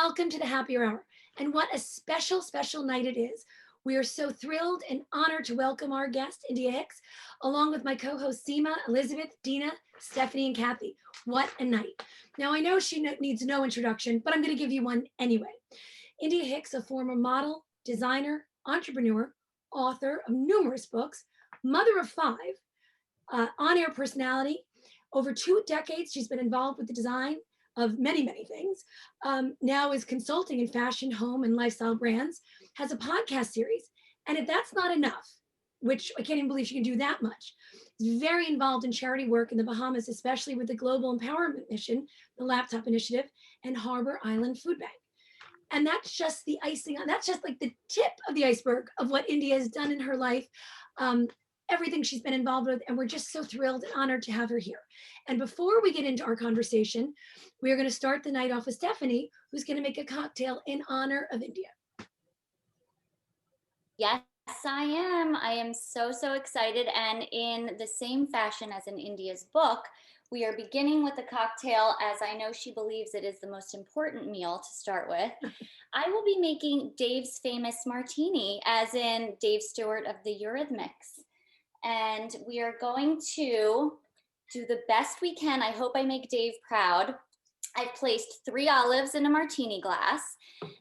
welcome to the Happier Hour. And what a special, special night it is. We are so thrilled and honored to welcome our guest, India Hicks, along with my co-hosts Seema, Elizabeth, Dina, Stephanie, and Kathy. What a night. Now, I know she needs no introduction, but I'm going to give you one anyway. India Hicks, a former model, designer, entrepreneur, author of numerous books, mother of five, on-air personality. Over 2 decades, she's been involved with the design of many, many things. Now is consulting in fashion, home, and lifestyle brands, has a podcast series. And if that's not enough, which I can't even believe she can do that much, is very involved in charity work in the Bahamas, especially with the Global Empowerment Mission, the Laptop Initiative, and Harbor Island Food Bank. And that's just the icing on, that's just like the tip of the iceberg of what India has done in her life. Everything she's been involved with, and we're just so thrilled and honored to have her here. And before we get into our conversation, we are going to start the night off with Stephanie, who's going to make a cocktail in honor of India. Yes, I am. I am so, so excited. And in the same fashion as in India's book, we are beginning with a cocktail, as I know she believes it is the most important meal to start with. I will be making Dave's famous martini, as in Dave Stewart of the Eurythmics. And we are going to do the best we can. I hope I make Dave proud. I've placed 3 olives in a martini glass.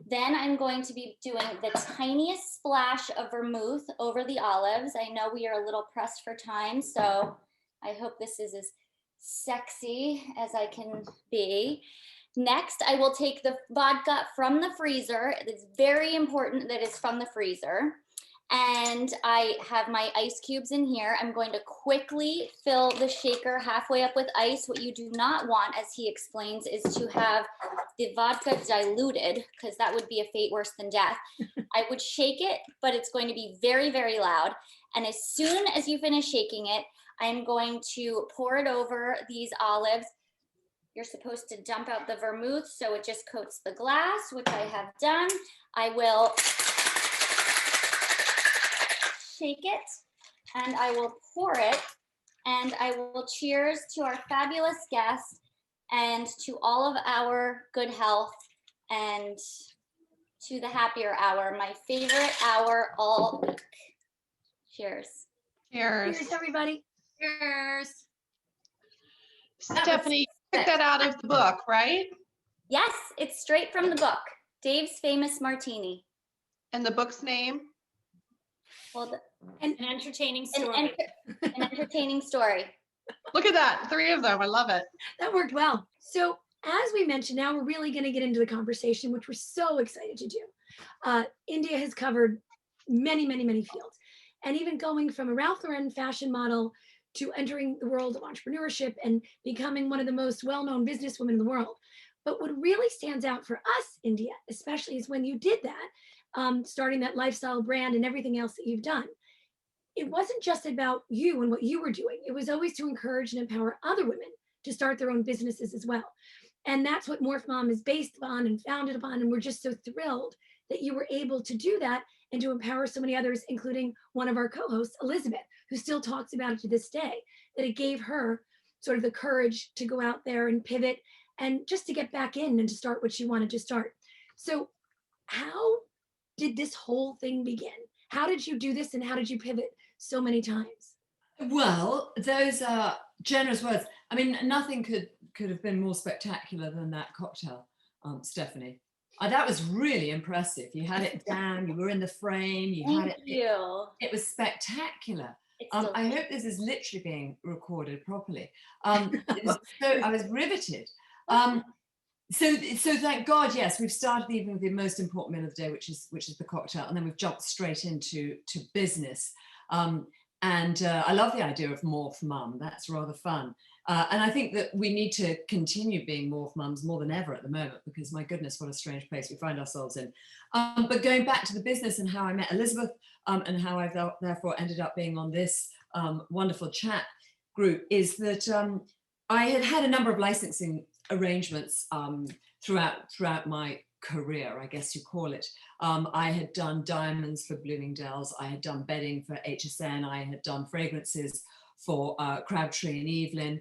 Then I'm going to be doing the tiniest splash of vermouth over the olives. I know we are a little pressed for time, so I hope this is as sexy as I can be. Next, I will take the vodka from the freezer. It's very important that it's from the freezer. And I have my ice cubes in here. I'm going to quickly fill the shaker halfway up with ice. What you do not want, as he explains, is to have the vodka diluted, because that would be a fate worse than death. I would shake it, but it's going to be very, very loud. And as soon as you finish shaking it, I'm going to pour it over these olives. You're supposed to dump out the vermouth so it just coats the glass, which I have done. I will shake it, and I will pour it, and I will cheers to our fabulous guests and to all of our good health and to the happier hour, my favorite hour all week. Cheers. Cheers. Cheers, everybody. Cheers. Stephanie, you took that out of the book, right? Yes, it's straight from the book, Dave's Famous Martini. And the book's name? Well, an entertaining story. An entertaining story. Look at that, 3 of them. I love it. That worked well. So as we mentioned, now we're really going to get into the conversation, which we're so excited to do. India has covered many, many, many fields. And even going from a Ralph Lauren fashion model to entering the world of entrepreneurship and becoming one of the most well-known businesswomen in the world. But what really stands out for us, India, especially, is when you did that, starting that lifestyle brand and everything else that you've done. It wasn't just about you and what you were doing. It was always to encourage and empower other women to start their own businesses as well. And that's what Morph Mom is based upon and founded upon. And we're just so thrilled that you were able to do that and to empower so many others, including one of our co-hosts, Elizabeth, who still talks about it to this day, that it gave her sort of the courage to go out there and pivot and just to get back in and to start what she wanted to start. So how did this whole thing begin? How did you do this, and how did you pivot so many times? Well, those are generous words. I mean, nothing could have been more spectacular than that cocktail, Stephanie. That was really impressive. You had it down, you were in the frame, Thank you. It was spectacular. I hope this is literally being recorded properly. I was riveted. So thank God, yes, we've started even with the most important meal of the day, which is the cocktail, and then we've jumped straight into business. And I love the idea of Morph Mum. That's rather fun. And I think that we need to continue being Morph Mums more than ever at the moment, because my goodness, what a strange place we find ourselves in. But going back to the business and how I met Elizabeth, and how I've therefore ended up being on this wonderful chat group, is that I had a number of licensing arrangements throughout my career, I guess you call it. I had done diamonds for Bloomingdale's, I had done bedding for HSN, I had done fragrances for Crabtree and Evelyn.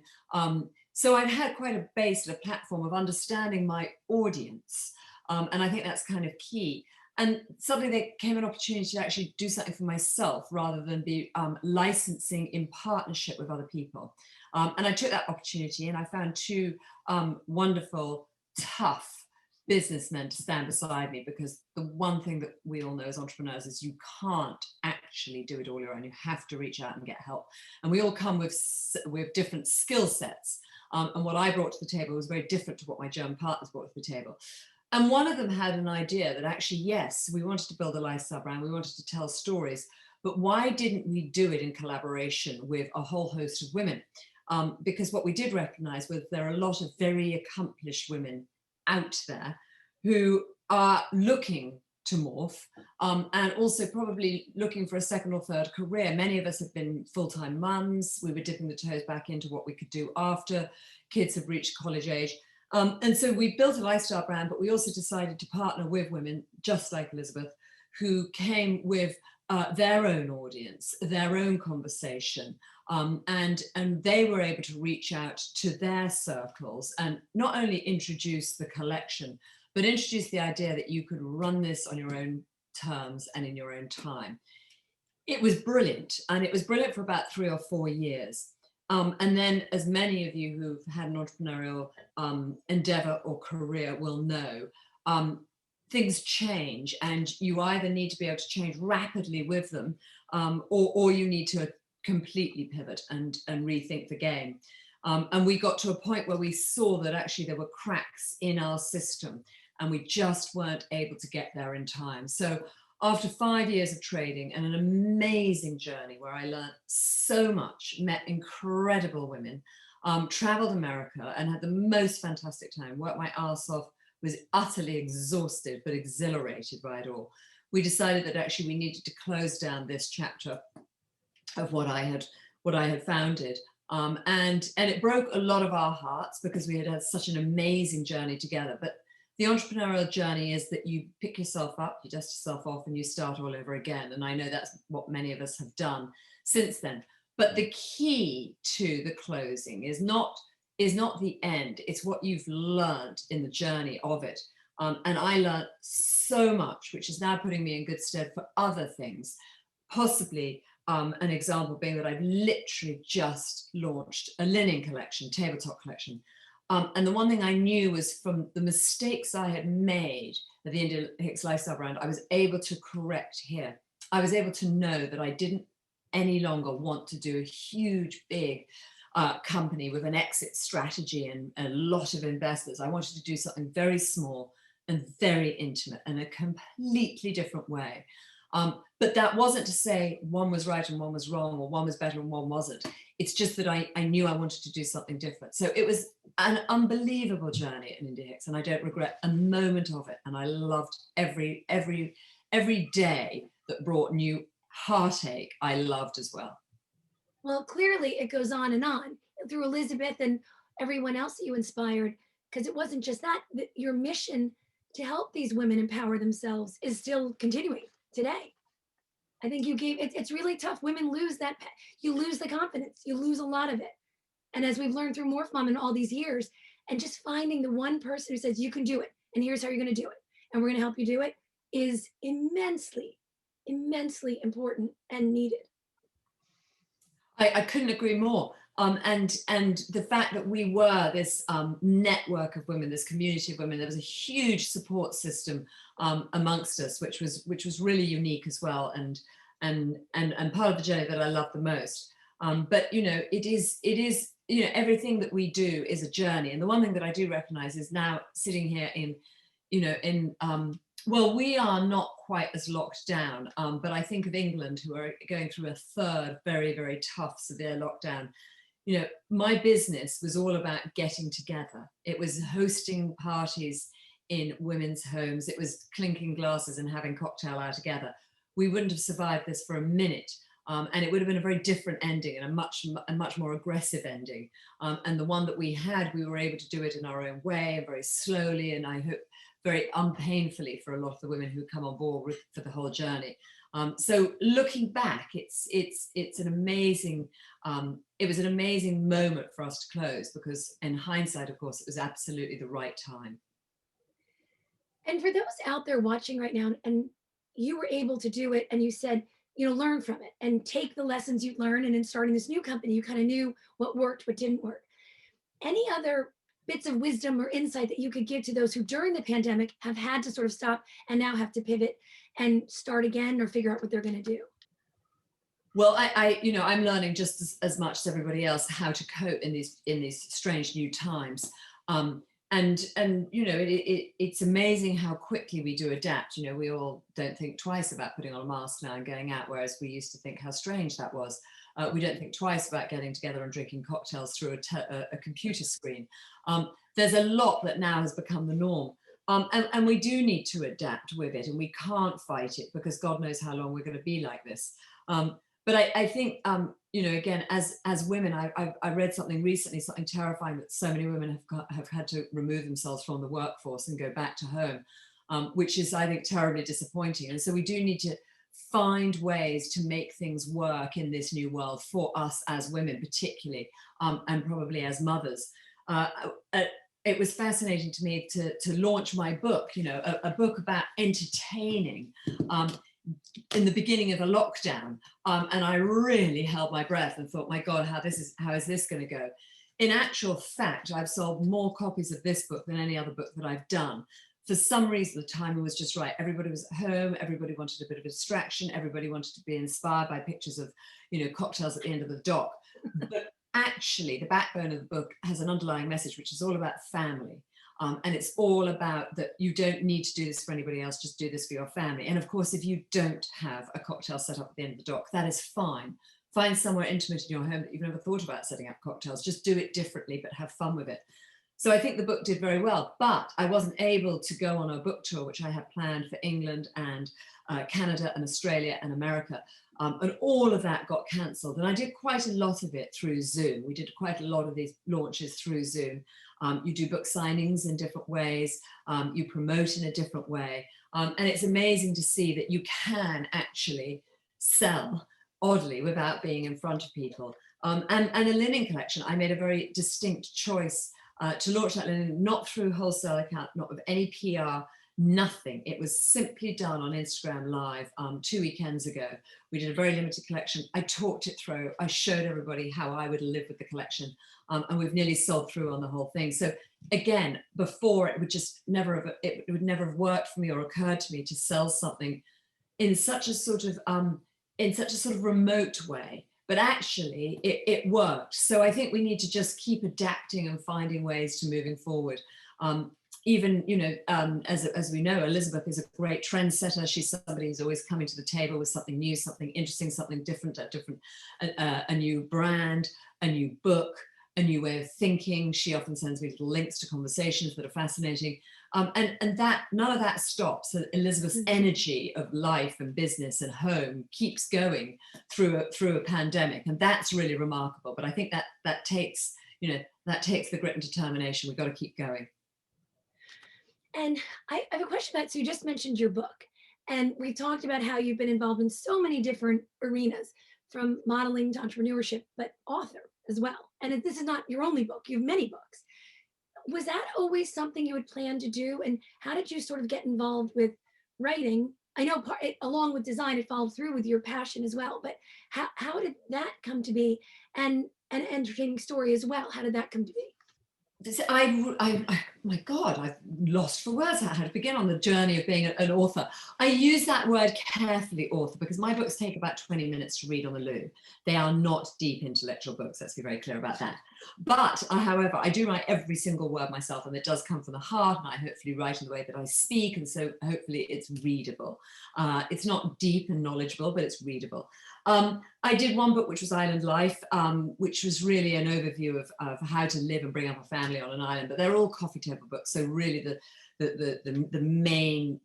So I'd had quite a base and a platform of understanding my audience And I think that's kind of key. And suddenly there came an opportunity to actually do something for myself rather than be licensing in partnership with other people. And I took that opportunity, and I found two wonderful, tough businessmen to stand beside me, because the one thing that we all know as entrepreneurs is you can't actually do it all your own. You have to reach out and get help. And we all come with different skill sets. And what I brought to the table was very different to what my German partners brought to the table. And one of them had an idea that actually, yes, we wanted to build a lifestyle brand, we wanted to tell stories, but why didn't we do it in collaboration with a whole host of women? Because what we did recognize was there are a lot of very accomplished women out there who are looking to morph, and also probably looking for a second or third career. Many of us have been full-time mums. We were dipping the toes back into what we could do after kids have reached college age. And so we built a lifestyle brand, but we also decided to partner with women just like Elizabeth, who came with their own audience, their own conversation, and they were able to reach out to their circles and not only introduce the collection, but introduce the idea that you could run this on your own terms and in your own time. It was brilliant, and it was brilliant for about 3 or 4 years. And then, as many of you who've had an entrepreneurial endeavor or career will know, things change, and you either need to be able to change rapidly with them, or you need to completely pivot and rethink the game. And we got to a point where we saw that actually there were cracks in our system, and we just weren't able to get there in time. So after 5 years of trading and an amazing journey where I learned so much, met incredible women, traveled America and had the most fantastic time, worked my ass off, was utterly exhausted but exhilarated by it all. We decided that actually we needed to close down this chapter of what I had founded. And it broke a lot of our hearts because we had had such an amazing journey together. But the entrepreneurial journey is that you pick yourself up, you dust yourself off, and you start all over again. And I know that's what many of us have done since then. But the key to the closing is not the end, it's what you've learned in the journey of it. And I learned so much, which is now putting me in good stead for other things. Possibly an example being that I've literally just launched a linen collection, tabletop collection. And the one thing I knew was from the mistakes I had made at the India Hicks lifestyle brand, I was able to correct here. I was able to know that I didn't any longer want to do a huge, big company with an exit strategy and a lot of investors. I wanted to do something very small and very intimate in a completely different way. But that wasn't to say one was right and one was wrong, or one was better and one wasn't. It's just that I knew I wanted to do something different. So it was an unbelievable journey at India Hicks, and I don't regret a moment of it. And I loved every day that brought new heartache. I loved as well. Well, clearly it goes on through Elizabeth and everyone else that you inspired, because it wasn't just that your mission to help these women empower themselves is still continuing today. I think you gave it's really tough. Women lose that, you lose the confidence, you lose a lot of it. And as we've learned through Morph Mom in all these years, and just finding the one person who says, you can do it, and here's how you're going to do it, and we're going to help you do it, is immensely, immensely important and needed. I couldn't agree more. And the fact that we were this network of women, this community of women, there was a huge support system amongst us, which was really unique as well, and part of the journey that I love the most. But it is everything that we do is a journey, and the one thing that I do recognize is now sitting here well, we are not quite as locked down, but I think of England, who are going through a third very, very tough, severe lockdown. My business was all about getting together. It was hosting parties in women's homes. It was clinking glasses and having cocktail hour together. We wouldn't have survived this for a minute. And it would have been a very different ending, and a much more aggressive ending. And the one that we had, we were able to do it in our own way and very slowly, and I hope very unpainfully for a lot of the women who come on board for the whole journey. So looking back, it's an amazing, it was an amazing moment for us to close, because in hindsight, of course, it was absolutely the right time. And for those out there watching right now, and you were able to do it, and you said, learn from it and take the lessons you learned. And in starting this new company, you kind of knew what worked, what didn't work. Any other bits of wisdom or insight that you could give to those who during the pandemic have had to sort of stop and now have to pivot and start again or figure out what they're going to do? Well, I'm learning just as much as everybody else how to cope in these strange new times. And it's amazing how quickly we do adapt. We all don't think twice about putting on a mask now and going out, whereas we used to think how strange that was. We don't think twice about getting together and drinking cocktails through a computer screen. There's a lot that now has become the norm. And we do need to adapt with it, and we can't fight it because God knows how long we're going to be like this. But I think, again, as women, I read something recently, something terrifying, that so many women have had to remove themselves from the workforce and go back to home, which is, I think, terribly disappointing. And so we do need to find ways to make things work in this new world for us as women, particularly, and probably as mothers. It was fascinating to me to launch my book, a book about entertaining, in the beginning of a lockdown, and I really held my breath and thought, my God, how is this going to go? In actual fact, I've sold more copies of this book than any other book that I've done. For some reason, the timing was just right. Everybody was at home. Everybody wanted a bit of a distraction. Everybody wanted to be inspired by pictures of, cocktails at the end of the dock. But actually, the backbone of the book has an underlying message, which is all about family. And it's all about that you don't need to do this for anybody else, just do this for your family. And of course, if you don't have a cocktail set up at the end of the dock, that is fine. Find somewhere intimate in your home that you've never thought about setting up cocktails. Just do it differently, but have fun with it. So I think the book did very well, but I wasn't able to go on a book tour, which I had planned for England and Canada and Australia and America. And all of that got cancelled. And I did quite a lot of it through Zoom. We did quite a lot of these launches through Zoom. You do book signings in different ways. You promote in a different way. And it's amazing to see that you can actually sell, oddly, without being in front of people. And a linen collection, I made a very distinct choice to launch that linen, not through wholesale account, not with any PR, nothing. It was simply done on Instagram Live 2 weekends ago. We did a very limited collection. I talked it through. I showed everybody how I would live with the collection, and we've nearly sold through on the whole thing. So again, before it would just never have, it would never have worked for me or occurred to me to sell something in such a sort of remote way. But actually, it worked. So I think we need to just keep adapting and finding ways to moving forward. Even, as we know, Elizabeth is a great trendsetter. She's somebody who's always coming to the table with something new, something interesting, something different, a new brand, a new book, a new way of thinking. She often sends me little links to conversations that are fascinating. And that none of that stops. So Elizabeth's energy of life and business and home keeps going through a pandemic, and that's really remarkable. But I think that takes the grit and determination. We've got to keep going. And I have a question about, so you just mentioned your book, and we talked about how you've been involved in so many different arenas, from modeling to entrepreneurship, but author as well. And this is not your only book, you have many books. Was that always something you would plan to do? And how did you sort of get involved with writing? I know along with design, it followed through with your passion as well, but how did that come to be? And an entertaining story as well, how did that come to be? My God, I've lost for words how to begin on the journey of being an author. I use that word carefully, author, because my books take about 20 minutes to read on the loo. They are not deep intellectual books, let's be very clear about that. But however, I do write every single word myself, and it does come from the heart, and I hopefully write in the way that I speak, and so hopefully it's readable. It's not deep and knowledgeable, but it's readable. I did one book, which was Island Life, which was really an overview of how to live and bring up a family on an island, but they're all coffee table books. So really the main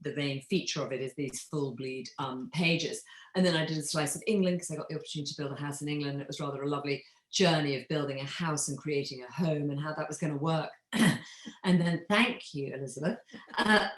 feature of it is these full bleed pages. And then I did a slice of England, because I got the opportunity to build a house in England. And it was rather a lovely journey of building a house and creating a home and how that was going to work. And then, thank you, Elizabeth. And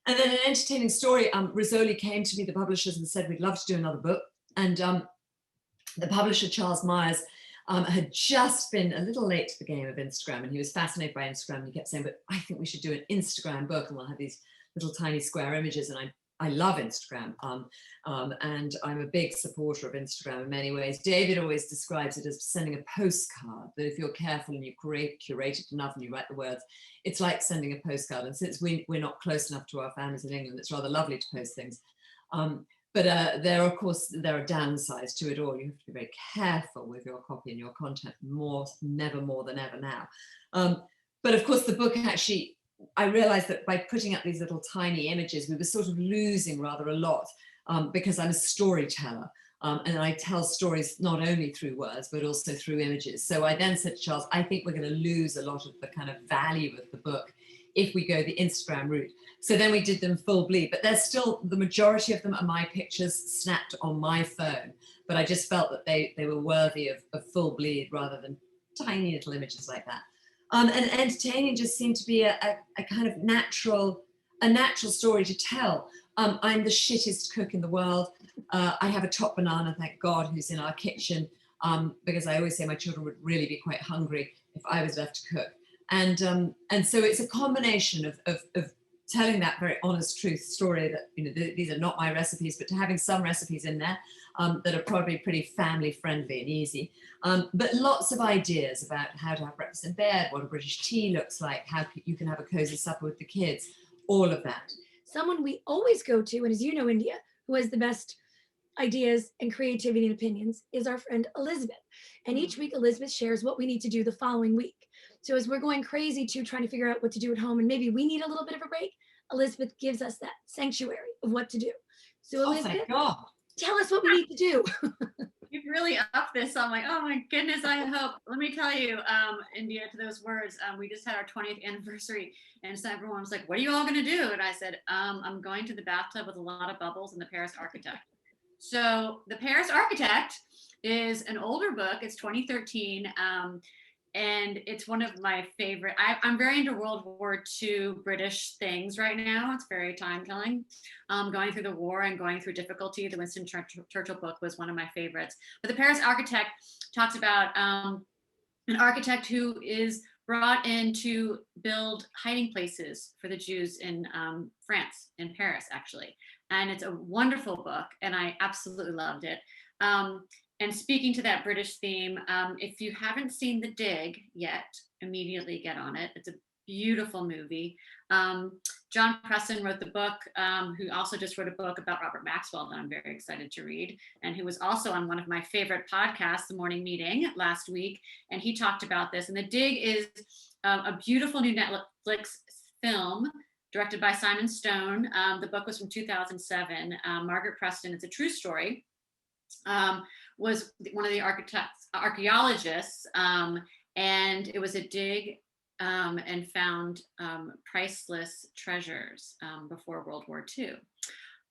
then an entertaining story, Rizzoli came to me, the publishers, and said, we'd love to do another book. And the publisher, Charles Myers, had just been a little late to the game of Instagram, and he was fascinated by Instagram. And he kept saying, but I think we should do an Instagram book, and we'll have these little tiny square images, and I love Instagram, and I'm a big supporter of Instagram in many ways. David always describes it as sending a postcard, that if you're careful and you curate it enough and you write the words, it's like sending a postcard. And since we're not close enough to our families in England, it's rather lovely to post things. But there are downsides to it all. You have to be very careful with your copy and your content, never more than ever now. But of course, the book actually, I realized that by putting up these little tiny images, we were sort of losing rather a lot, because I'm a storyteller, and I tell stories not only through words, but also through images. So I then said to Charles, I think we're going to lose a lot of the kind of value of the book if we go the Instagram route. So then we did them full bleed, but there's still, the majority of them are my pictures snapped on my phone. But I just felt that they were worthy of full bleed rather than tiny little images like that. And entertaining just seemed to be a kind of natural story to tell. I'm the shittest cook in the world. I have a top banana, thank God, who's in our kitchen, because I always say my children would really be quite hungry if I was left to cook. And so it's a combination of telling that very honest truth story that, you know, these are not my recipes, but to having some recipes in there that are probably pretty family friendly and easy. But lots of ideas about how to have breakfast in bed, what a British tea looks like, how you can have a cozy supper with the kids, all of that. Someone we always go to, and as you know, India, who has the best ideas and creativity and opinions, is our friend Elizabeth. And each week, Elizabeth shares what we need to do the following week. So as we're going crazy too, trying to figure out what to do at home, and maybe we need a little bit of a break, Elizabeth gives us that sanctuary of what to do. So Elizabeth, tell us what we need to do. You've really upped this. So I'm like, oh my goodness, I hope. Let me tell you, India, to those words, we just had our 20th anniversary, and so everyone was like, what are you all going to do? And I said, I'm going to the bathtub with a lot of bubbles and the Paris Architect. So the Paris Architect is an older book. It's 2013. And it's one of my favorite. I'm very into World War II British things right now. It's very time-telling. Going through the war and going through difficulty. The Winston Churchill book was one of my favorites. But the Paris Architect talks about an architect who is brought in to build hiding places for the Jews in France, in Paris, actually. And it's a wonderful book, and I absolutely loved it. And speaking to that British theme, if you haven't seen The Dig yet, immediately get on it. It's a beautiful movie. John Preston wrote the book, who also just wrote a book about Robert Maxwell that I'm very excited to read, and who was also on one of my favorite podcasts, The Morning Meeting, last week, and he talked about this. And The Dig is a beautiful new Netflix film directed by Simon Stone. The book was from 2007. Margaret Preston, it's a true story, was one of the archaeologists, and it was a dig and found priceless treasures before World War II.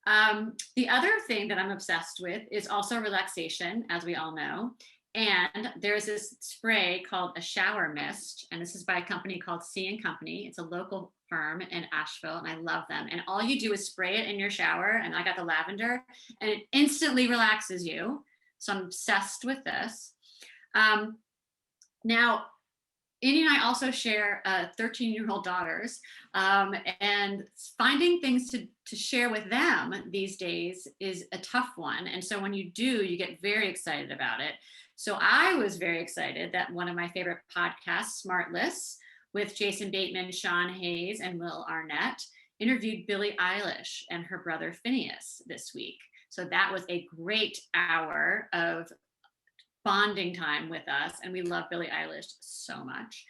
The other thing that I'm obsessed with is also relaxation, as we all know. And there's this spray called a shower mist, and this is by a company called C & Company. It's a local firm in Asheville, and I love them. And all you do is spray it in your shower, and I got the lavender, and it instantly relaxes you. So I'm obsessed with this. Now, Indy and I also share 13-year-old daughters, and finding things to share with them these days is a tough one. And so when you do, you get very excited about it. So I was very excited that one of my favorite podcasts, Smart Lists, with Jason Bateman, Sean Hayes, and Will Arnett, interviewed Billie Eilish and her brother Phineas this week. So that was a great hour of bonding time with us, and we love Billie Eilish so much.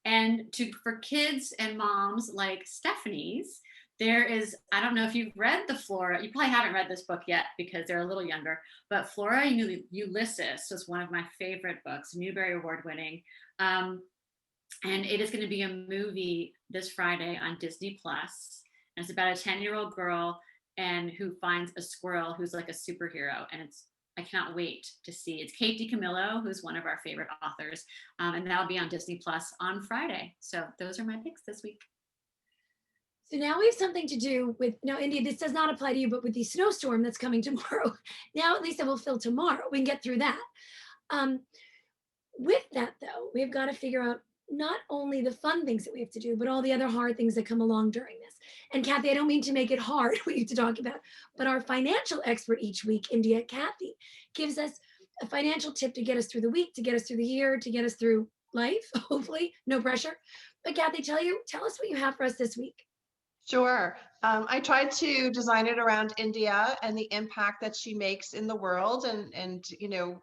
And for kids and moms like Stephanie's, there is, I don't know if you've read the Flora, you probably haven't read this book yet because they're a little younger, but Flora Ulysses was one of my favorite books, Newbery Award winning. And it is going to be a movie this Friday on Disney Plus. And it's about a 10-year-old girl and who finds a squirrel who's like a superhero, and I cannot wait to see. It's Kate DiCamillo, who's one of our favorite authors, and that'll be on Disney Plus on Friday. So those are my picks this week. So now we have something to do with, now India, this does not apply to you, but with the snowstorm that's coming tomorrow. Now at least it will fill tomorrow. We can get through that. With that though, we've got to figure out not only the fun things that we have to do, but all the other hard things that come along during this. And Kathy, I don't mean to make it hard what you have to talk about, but our financial expert each week, India Kathy, gives us a financial tip to get us through the week, to get us through the year, to get us through life, hopefully, no pressure. But Kathy, tell us what you have for us this week. Sure. I tried to design it around India and the impact that she makes in the world. And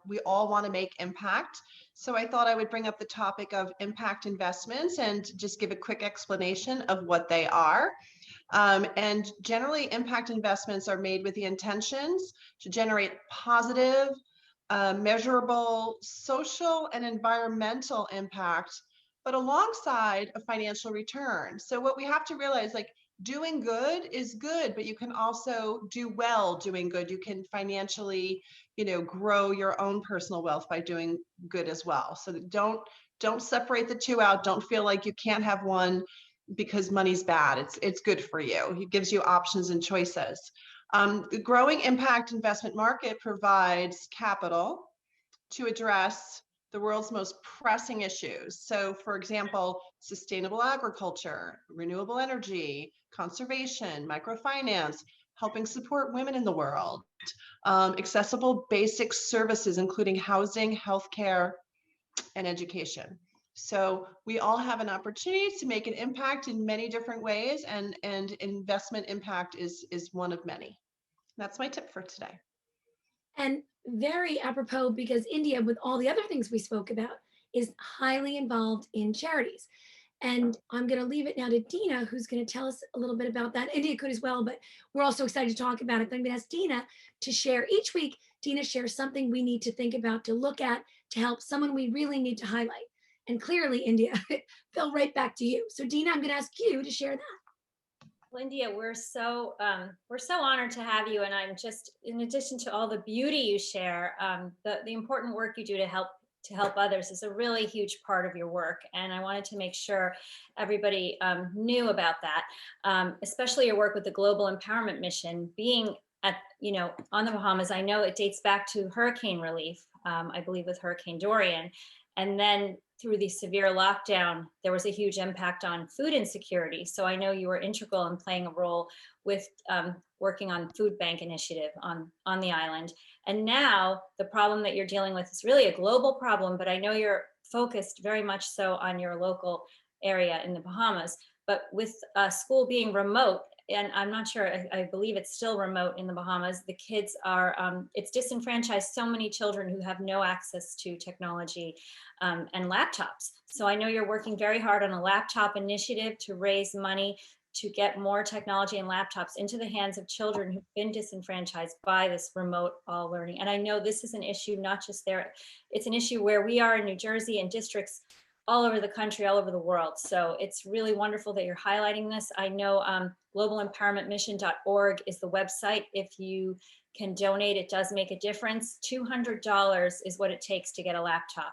we all want to make impact. So I thought I would bring up the topic of impact investments and just give a quick explanation of what they are. And generally, impact investments are made with the intentions to generate positive, measurable social and environmental impact, but alongside a financial return. So what we have to realize, like, doing good is good, but you can also do well doing good. You can financially, grow your own personal wealth by doing good as well. So don't separate the two out. Don't feel like you can't have one because money's bad. It's good for you. It gives you options and choices. The growing impact investment market provides capital to address the world's most pressing issues. So, for example, sustainable agriculture, renewable energy, conservation, microfinance, helping support women in the world, accessible basic services, including housing, healthcare, and education. So we all have an opportunity to make an impact in many different ways, and investment impact is one of many. That's my tip for today. And very apropos, because India, with all the other things we spoke about, is highly involved in charities. And I'm going to leave it now to Dina, who's going to tell us a little bit about that. India could as well, but we're also excited to talk about it. I'm going to ask Dina to share each week. Dina shares something we need to think about, to look at, to help someone we really need to highlight. And clearly, India, fell right back to you. So Dina, I'm going to ask you to share that. Well, India, we're so honored to have you, and I'm just, in addition to all the beauty you share, the important work you do to help others is a really huge part of your work, and I wanted to make sure everybody knew about that, especially your work with the Global Empowerment Mission. Being at on the Bahamas, I know it dates back to hurricane relief, I believe with Hurricane Dorian, and then through the severe lockdown, there was a huge impact on food insecurity. So I know you were integral in playing a role with working on food bank initiative on the island. And now the problem that you're dealing with is really a global problem, but I know you're focused very much so on your local area in the Bahamas. But with school being remote, and I'm not sure, I believe it's still remote in the Bahamas, the kids are, it's disenfranchised so many children who have no access to technology and laptops. So I know you're working very hard on a laptop initiative to raise money to get more technology and laptops into the hands of children who've been disenfranchised by this remote all learning. And I know this is an issue, not just there, it's an issue where we are in New Jersey and districts all over the country, all over the world. So it's really wonderful that you're highlighting this. I know globalempowermentmission.org is the website. If you can donate, it does make a difference. $200 is what it takes to get a laptop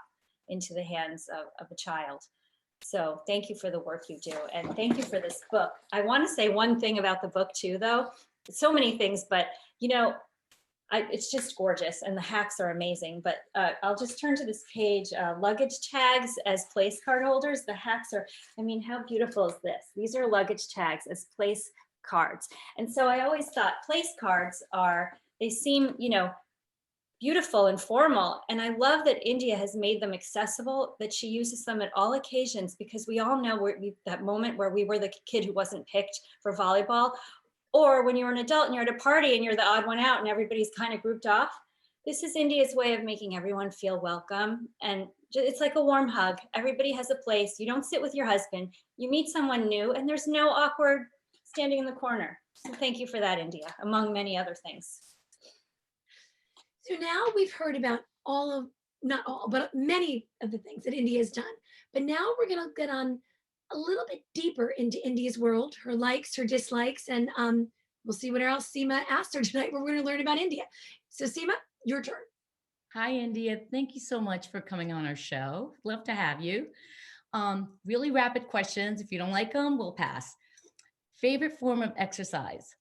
into the hands of a child. So thank you for the work you do. And thank you for this book. I want to say one thing about the book too, though. So many things, but it's just gorgeous and the hacks are amazing. But I'll just turn to this page, luggage tags as place card holders. The hacks are, how beautiful is this? These are luggage tags as place cards. And so I always thought place cards they seem, beautiful and formal. And I love that India has made them accessible, that she uses them at all occasions, because we all know that moment where we were the kid who wasn't picked for volleyball, or when you're an adult and you're at a party and you're the odd one out and everybody's kind of grouped off. This is India's way of making everyone feel welcome. And it's like a warm hug. Everybody has a place. You don't sit with your husband. You meet someone new and there's no awkward standing in the corner. So thank you for that, India, among many other things. So now we've heard about not all, but many of the things that India has done. But now we're going to get on a little bit deeper into India's world, her likes, her dislikes, and we'll see what else Seema asked her tonight. We're going to learn about India. So Seema, your turn. Hi, India. Thank you so much for coming on our show. Love to have you. Really rapid questions. If you don't like them, we'll pass. Favorite form of exercise?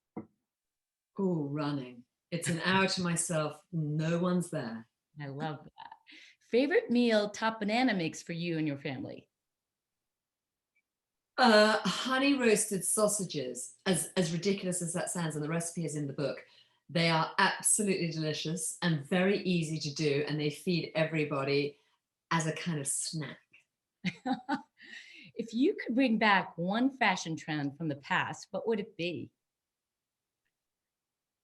Oh, running. It's an hour to myself. No one's there. I love that. Favorite meal top banana makes for you and your family? Honey roasted sausages, as ridiculous as that sounds, and the recipe is in the book. They are absolutely delicious and very easy to do, and they feed everybody as a kind of snack. If you could bring back one fashion trend from the past, what would it be?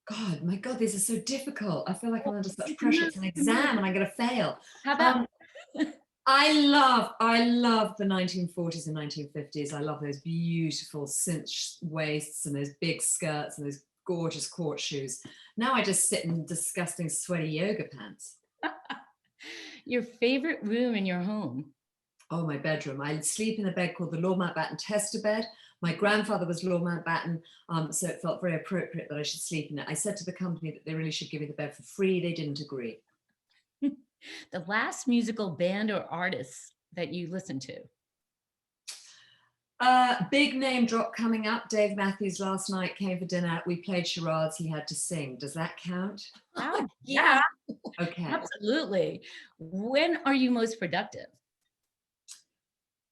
God, my God, these are so difficult. I feel like I'm under such No, pressure. It's an exam and I'm going to fail. How about I love the 1940s and 1950s. I love those beautiful cinch waists and those big skirts and those gorgeous court shoes. Now I just sit in disgusting sweaty yoga pants. your favorite room in your home? Oh, my bedroom. I sleep in a bed called the Lord Mountbatten tester bed. My grandfather was Lord Mountbatten, so it felt very appropriate that I should sleep in it. I said to the company that they really should give me the bed for free. They didn't agree. The last musical band or artist that you listened to? Big name drop coming up. Dave Matthews last night came for dinner. We played charades. He had to sing. Does that count? Oh, Yeah. Okay. absolutely. When are you most productive?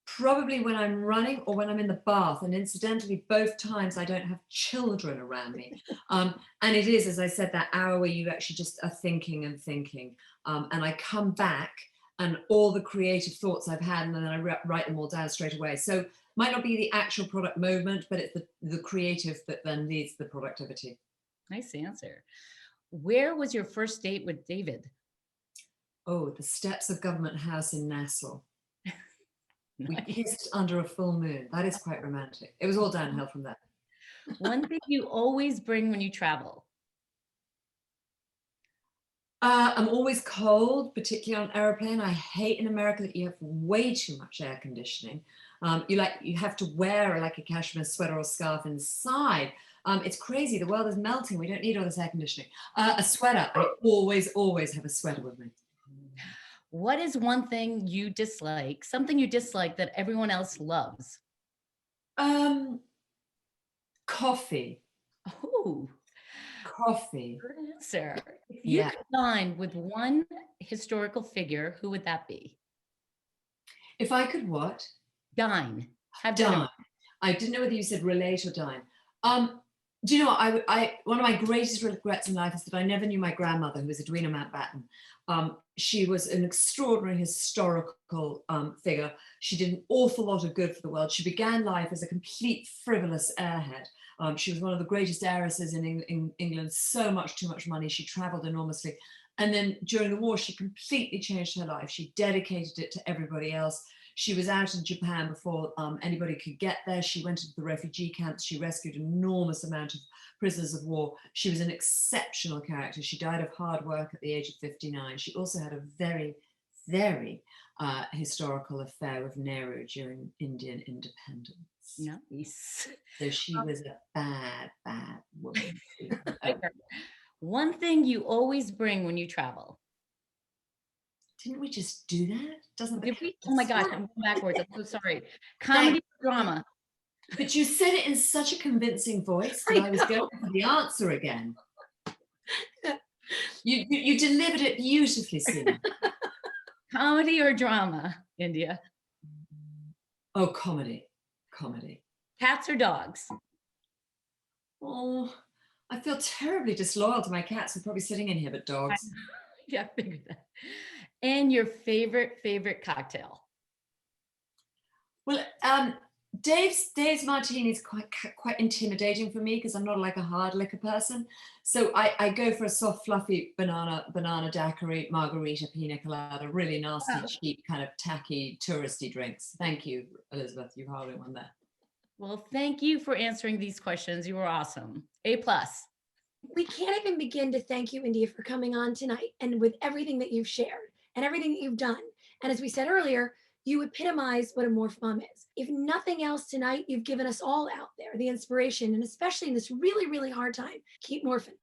Probably when I'm running or when I'm in the bath. And incidentally, both times I don't have children around me. And it is, as I said, that hour where you actually just are thinking and thinking. And I come back and all the creative thoughts I've had, and then I write them all down straight away. So might not be the actual product movement, but it's the creative that then leads the productivity. Nice answer. Where was your first date with David? Oh, the steps of Government House in Nassau. We Nice. kissed under a full moon. That is quite romantic. It was all downhill from there. One thing you always bring when you travel? I'm always cold, particularly on airplane. I hate in America that you have way too much air conditioning. You have to wear like a cashmere sweater or scarf inside. It's crazy. The world is melting. We don't need all this air conditioning. A sweater. I always have a sweater with me. What is one thing you dislike, something you dislike that everyone else loves? Coffee. Oh, Coffee. good answer. If you Yeah. could dine with one historical figure, who would that be? If I could what? Dine. Have dinner. Dine. I didn't know whether you said relate or dine. Do you know what? One of my greatest regrets in life is that I never knew my grandmother, who was Edwina Mountbatten. She was an extraordinary historical figure. She did an awful lot of good for the world. She began life as a complete frivolous airhead. She was one of the greatest heiresses in England, so much, too much money. She traveled enormously. And then during the war, she completely changed her life. She dedicated it to everybody else. She was out in Japan before anybody could get there. She went into the refugee camps. She rescued an enormous amount of prisoners of war. She was an exceptional character. She died of hard work at the age of 59. She also had a very, very historical affair with Nehru during Indian independence. Nice. So she was a bad, bad woman. One thing you always bring when you travel? Didn't we just do that? Doesn't Did we? Oh my gosh, I'm going backwards. I'm so sorry. Comedy Thank- or drama? But you said it in such a convincing voice that I was going for the answer again. You delivered it beautifully, Sina. Comedy or drama, India? Oh, comedy. Comedy. Cats or dogs? Oh, I feel terribly disloyal to my cats. They're probably sitting in here, but dogs. Yeah, I figured that. And your favorite cocktail? Well, Dave's martini is quite intimidating for me because I'm not like a hard liquor person. So I go for a soft, fluffy banana daiquiri, margarita, pina colada, really nasty, cheap, kind of tacky, touristy drinks. Thank you, Elizabeth. You hardly won there. Well, thank you for answering these questions. You were awesome. A+. We can't even begin to thank you, India, for coming on tonight and with everything that you've shared and everything that you've done. And as we said earlier, you epitomize what a morph mom is. If nothing else tonight, you've given us all out there the inspiration, and especially in this really, really hard time, keep morphing.